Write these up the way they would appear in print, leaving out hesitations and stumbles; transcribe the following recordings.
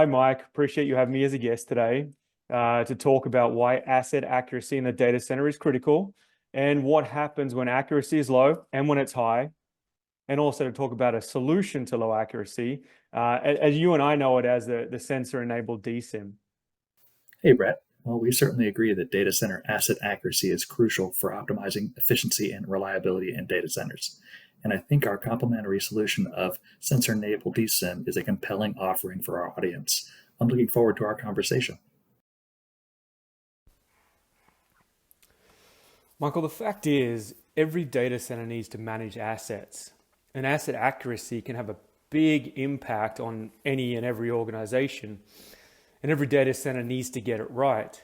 Hi, Mike. Appreciate you having me as a guest today to talk about why asset accuracy in the data center is critical and what happens when accuracy is low and when it's high, and also to talk about a solution to low accuracy, as you and I know it as the sensor-enabled DCIM. Hey, Brett. Well, we certainly agree that data center asset accuracy is crucial for optimizing efficiency and reliability in data centers. And I think our complementary solution of sensor-enabled DCIM is a compelling offering for our audience. I'm looking forward to our conversation. Michael, the fact is, every data center needs to manage assets, and asset accuracy can have a big impact on any and every organization, and every data center needs to get it right.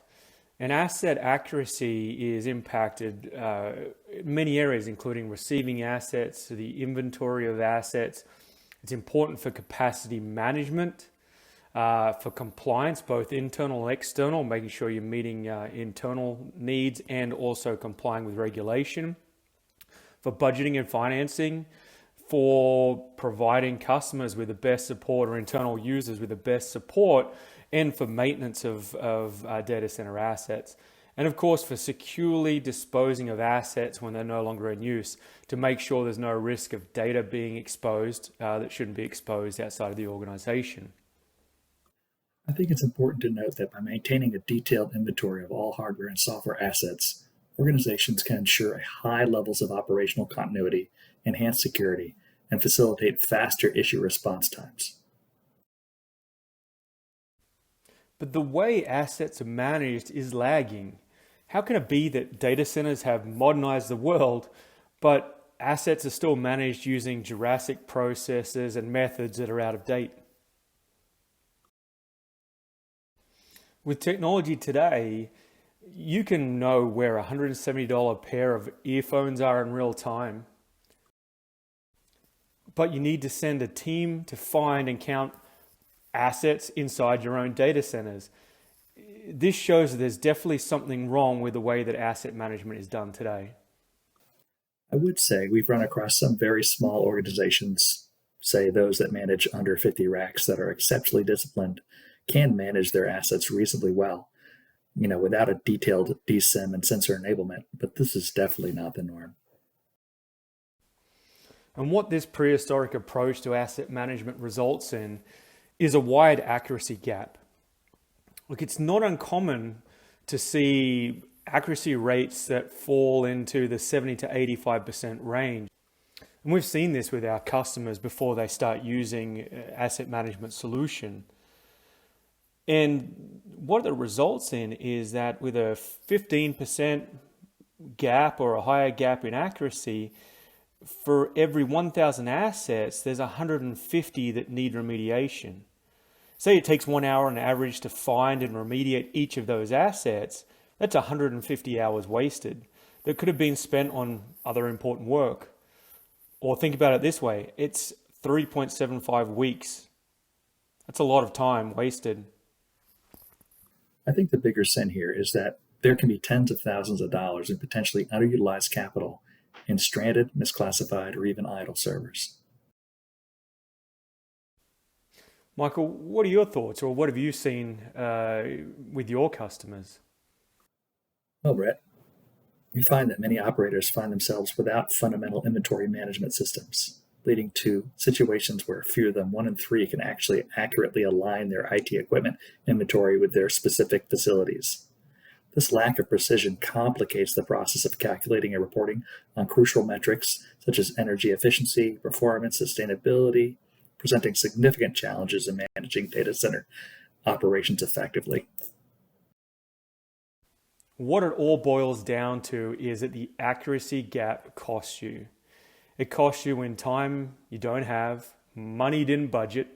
And asset accuracy is impacted in many areas, including receiving assets, the inventory of assets. It's important for capacity management, for compliance, both internal and external, making sure you're meeting internal needs and also complying with regulation, for budgeting and financing, for providing customers with the best support or internal users with the best support, and for maintenance of data center assets. And of course, for securely disposing of assets when they're no longer in use to make sure there's no risk of data being exposed that shouldn't be exposed outside of the organization. I think it's important to note that by maintaining a detailed inventory of all hardware and software assets, organizations can ensure high levels of operational continuity, enhance security, and facilitate faster issue response times. But the way assets are managed is lagging. How can it be that data centers have modernized the world, but assets are still managed using Jurassic processes and methods that are out of date? With technology today, you can know where a $170 pair of earphones are in real time, but you need to send a team to find and count assets inside your own data centers. This shows that there's definitely something wrong with the way that asset management is done today. I would say we've run across some very small organizations, say those that manage under 50 racks that are exceptionally disciplined, can manage their assets reasonably well, without a detailed DSIM and sensor enablement, but this is definitely not the norm. And what this prehistoric approach to asset management results in is a wide accuracy gap. Look, it's not uncommon to see accuracy rates that fall into the 70 to 85% range. And we've seen this with our customers before they start using asset management solution. And what it results in is that with a 15% gap or a higher gap in accuracy, for every 1,000 assets, there's 150 that need remediation. Say it takes 1 hour on average to find and remediate each of those assets, that's 150 hours wasted that could have been spent on other important work. Or think about it this way, it's 3.75 weeks. That's a lot of time wasted. I think the bigger sin here is that there can be tens of thousands of dollars in potentially underutilized capital in stranded, misclassified, or even idle servers. Michael, what are your thoughts, or what have you seen with your customers? Well, Brett, we find that many operators find themselves without fundamental inventory management systems, leading to situations where fewer than 1 in 3 can actually accurately align their IT equipment inventory with their specific facilities. This lack of precision complicates the process of calculating and reporting on crucial metrics such as energy efficiency, performance, sustainability, presenting significant challenges in managing data center operations effectively. What it all boils down to is that the accuracy gap costs you. It costs you in time you don't have, money you didn't budget,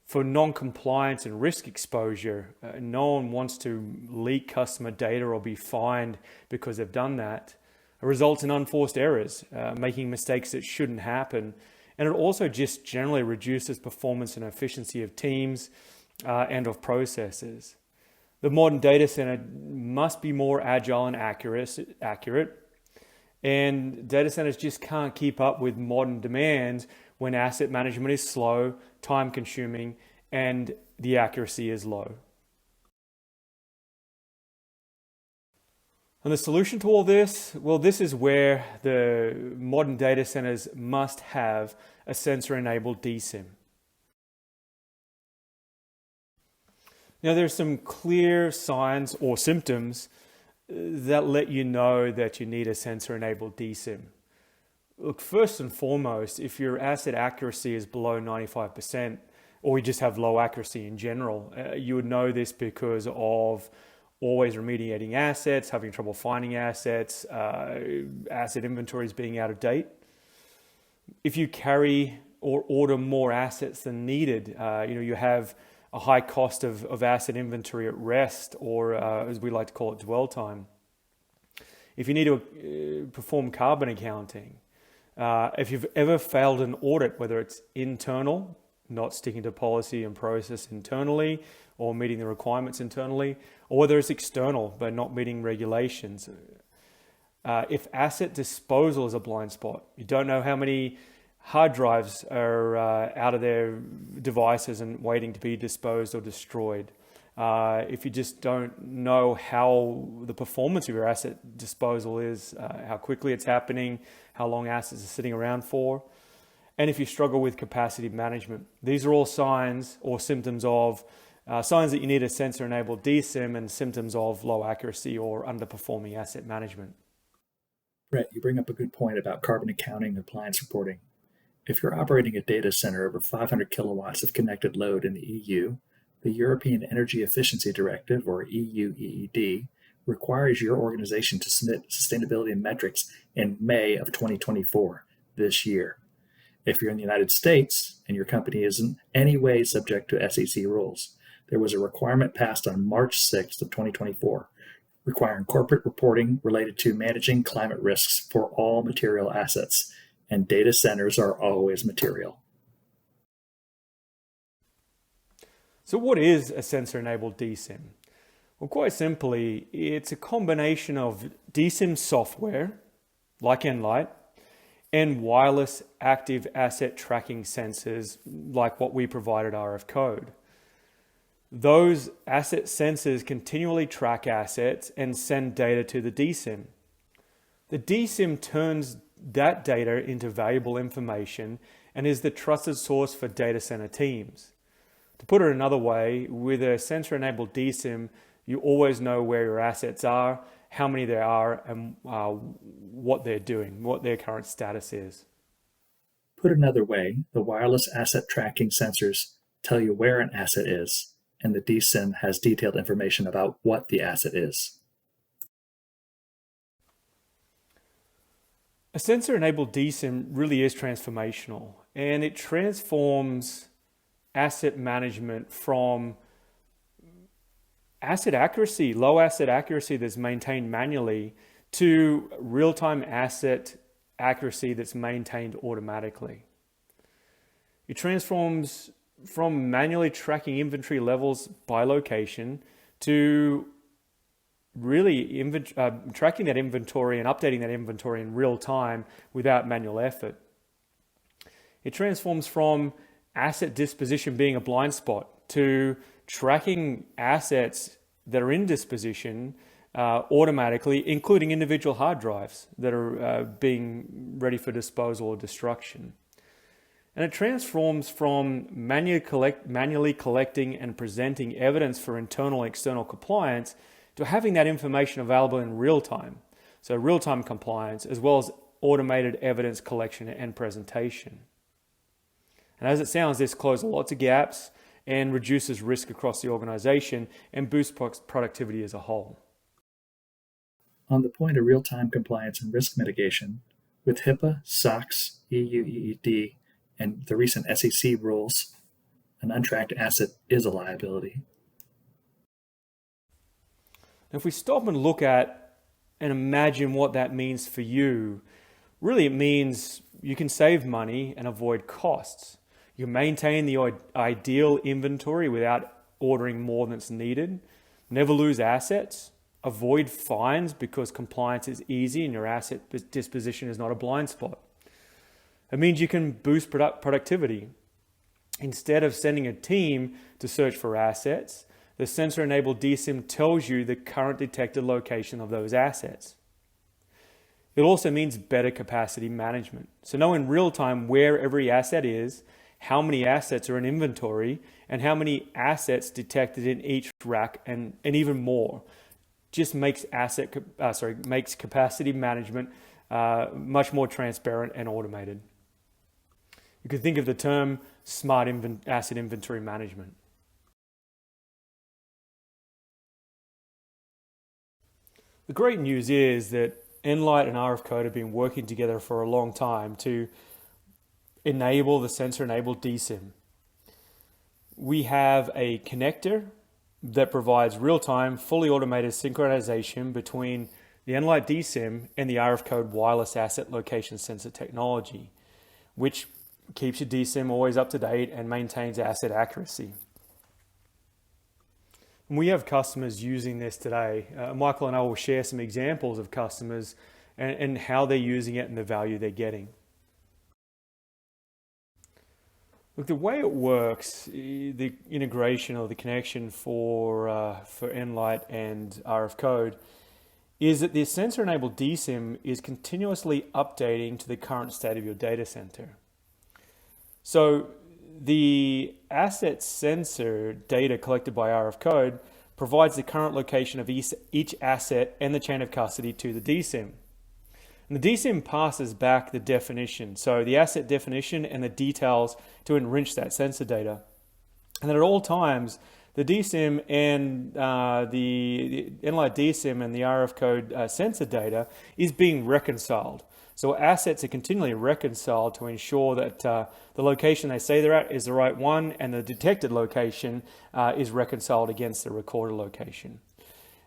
for non-compliance and risk exposure. No one wants to leak customer data or be fined because they've done that. It results in unforced errors, making mistakes that shouldn't happen. And it also just generally reduces performance and efficiency of teams and of processes. The modern data center must be more agile and accurate. And data centers just can't keep up with modern demands when asset management is slow, time consuming, and the accuracy is low. And the solution to all this, well, this is where the modern data centers must have a sensor-enabled DCIM. Now, there's some clear signs or symptoms that let you know that you need a sensor-enabled DCIM. Look, first and foremost, if your asset accuracy is below 95%, or you just have low accuracy in general, you would know this because of always remediating assets, having trouble finding assets, asset inventories being out of date. If you carry or order more assets than needed, you have a high cost of asset inventory at rest, or as we like to call it, dwell time. If you need to perform carbon accounting, if you've ever failed an audit, whether it's internal, not sticking to policy and process internally, or meeting the requirements internally, or whether it's external, but not meeting regulations. If asset disposal is a blind spot, you don't know how many hard drives are out of their devices and waiting to be disposed or destroyed. If you just don't know how the performance of your asset disposal is, how quickly it's happening, how long assets are sitting around for, and if you struggle with capacity management. These are all signs or symptoms of signs that you need a sensor-enabled DCIM, and symptoms of low accuracy or underperforming asset management. Brett, you bring up a good point about carbon accounting and appliance reporting. If you're operating a data center over 500 kilowatts of connected load in the EU, the European Energy Efficiency Directive, or EU EED, requires your organization to submit sustainability metrics in May of 2024, this year. If you're in the United States and your company isn't any way subject to SEC rules, there was a requirement passed on March 6th of 2024 requiring corporate reporting related to managing climate risks for all material assets, and data centers are always material. So what is a sensor-enabled DCIM? Well, quite simply, it's a combination of DCIM software, like Nlyte, and wireless active asset tracking sensors, like what we provide at RF Code. Those asset sensors continually track assets and send data to the DCIM. The DCIM turns that data into valuable information and is the trusted source for data center teams. To put it another way, with a sensor-enabled DCIM, you always know where your assets are, how many there are, and what they're doing, what their current status is. Put another way, the wireless asset tracking sensors tell you where an asset is, and the DCIM has detailed information about what the asset is. A sensor-enabled DCIM really is transformational, and it transforms asset management from asset accuracy, low asset accuracy that's maintained manually, to real-time asset accuracy that's maintained automatically. It transforms from manually tracking inventory levels by location to really tracking that inventory and updating that inventory in real time without manual effort. It transforms from asset disposition being a blind spot to tracking assets that are in disposition automatically, including individual hard drives that are being ready for disposal or destruction. And it transforms from manually collecting and presenting evidence for internal and external compliance to having that information available in real time. So real-time compliance, as well as automated evidence collection and presentation. And as it sounds, this closes lots of gaps and reduces risk across the organization and boosts productivity as a whole. On the point of real-time compliance and risk mitigation, with HIPAA, SOX, EU EED, and the recent SEC rules, an untracked asset is a liability. Now, if we stop and look at and imagine what that means for you, really it means you can save money and avoid costs. You maintain the ideal inventory without ordering more than's needed, never lose assets, avoid fines because compliance is easy and your asset disposition is not a blind spot. It means you can boost productivity. Instead of sending a team to search for assets, the sensor-enabled DCIM tells you the current detected location of those assets. It also means better capacity management. So know in real time where every asset is, how many assets are in inventory, and how many assets detected in each rack, and even more. Just makes makes capacity management much more transparent and automated. You could think of the term smart asset inventory management. The great news is that Nlyte and RF Code have been working together for a long time to enable the sensor-enabled DCIM. We have a connector that provides real-time, fully automated synchronization between the Nlyte DCIM and the RF Code wireless asset location sensor technology, which keeps your DCIM always up to date and maintains asset accuracy. And we have customers using this today. Michael and I will share some examples of customers and how they're using it and the value they're getting. Look, the way it works, the integration or the connection for Nlyte and RF Code, is that the sensor-enabled DCIM is continuously updating to the current state of your data center. So the asset sensor data collected by RF Code provides the current location of each asset and the chain of custody to the DCIM. And the DCIM passes back the definition, so the asset definition and the details to enrich that sensor data. And then at all times, the DCIM and the Nlyte DCIM and the RF Code sensor data is being reconciled. So assets are continually reconciled to ensure that the location they say they're at is the right one, and the detected location is reconciled against the recorded location.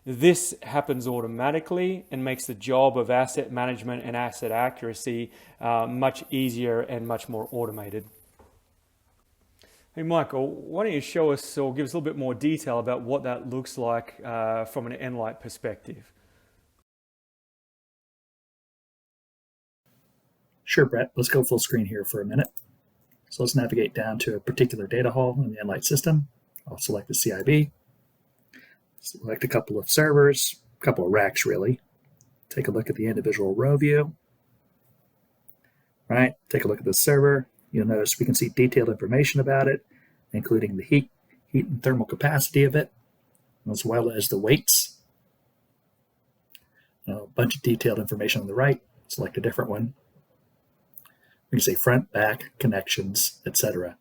This happens automatically and makes the job of asset management and asset accuracy much easier and much more automated. Hey Michael, why don't you show us or give us a little bit more detail about what that looks like from an Nlyte perspective? Sure, Brett. Let's go full screen here for a minute. So let's navigate down to a particular data hall in the Nlyte system. I'll select the CIB. Select a couple of servers, a couple of racks really. Take a look at the individual row view. Right, take a look at the server. You'll notice we can see detailed information about it, including the heat and thermal capacity of it, as well as the weights. A bunch of detailed information on the right. Select a different one. We can say front, back, connections, etc.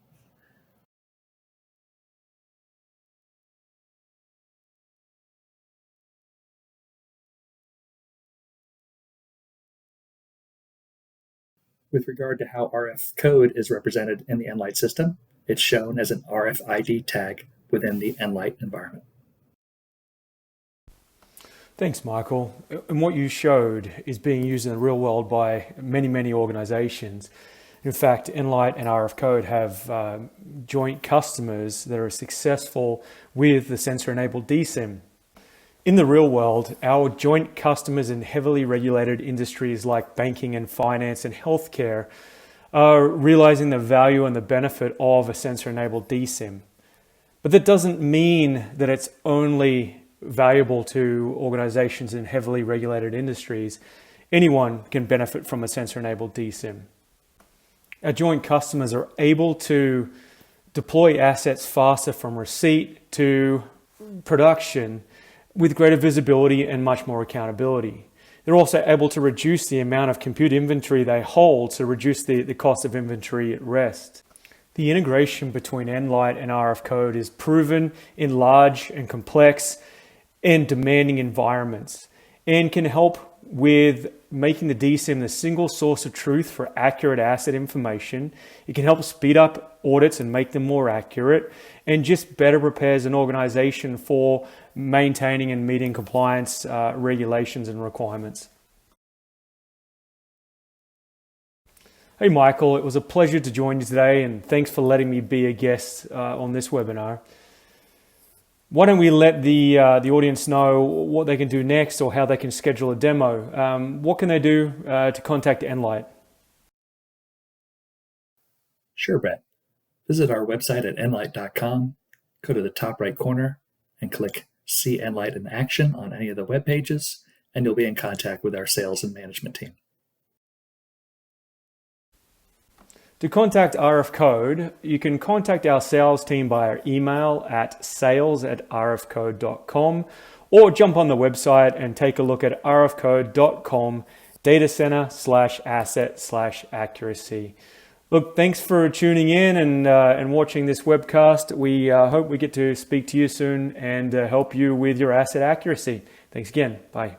With regard to how RF code is represented in the Nlyte system, it's shown as an RFID tag within the Nlyte environment. Thanks, Michael. And what you showed is being used in the real world by many organizations. In fact, Nlyte and RF Code have joint customers that are successful with the sensor-enabled DCIM. In the real world, our joint customers in heavily regulated industries like banking and finance and healthcare are realizing the value and the benefit of a sensor-enabled DCIM. But that doesn't mean that it's only valuable to organizations in heavily regulated industries. Anyone can benefit from a sensor-enabled DCIM. Our joint customers are able to deploy assets faster from receipt to production with greater visibility and much more accountability. They're also able to reduce the amount of compute inventory they hold to reduce the cost of inventory at rest. The integration between Nlyte and RF Code is proven in large and complex and demanding environments and can help with making the DCIM the single source of truth for accurate asset information. It can help speed up audits and make them more accurate, and just better prepares an organization for maintaining and meeting compliance regulations and requirements. Hey Michael, it was a pleasure to join you today, and thanks for letting me be a guest on this webinar. Why don't we let the audience know what they can do next or how they can schedule a demo? What can they do to contact Nlyte? Sure, Brett. Visit our website at nlyte.com, go to the top right corner, and click See Nlyte in Action on any of the web pages, and you'll be in contact with our sales and management team. To contact RF Code, you can contact our sales team via email at sales@rfcode.com or jump on the website and take a look at rfcode.com datacenter/asset/accuracy. Look, thanks for tuning in and watching this webcast. We hope we get to speak to you soon and help you with your asset accuracy. Thanks again. Bye.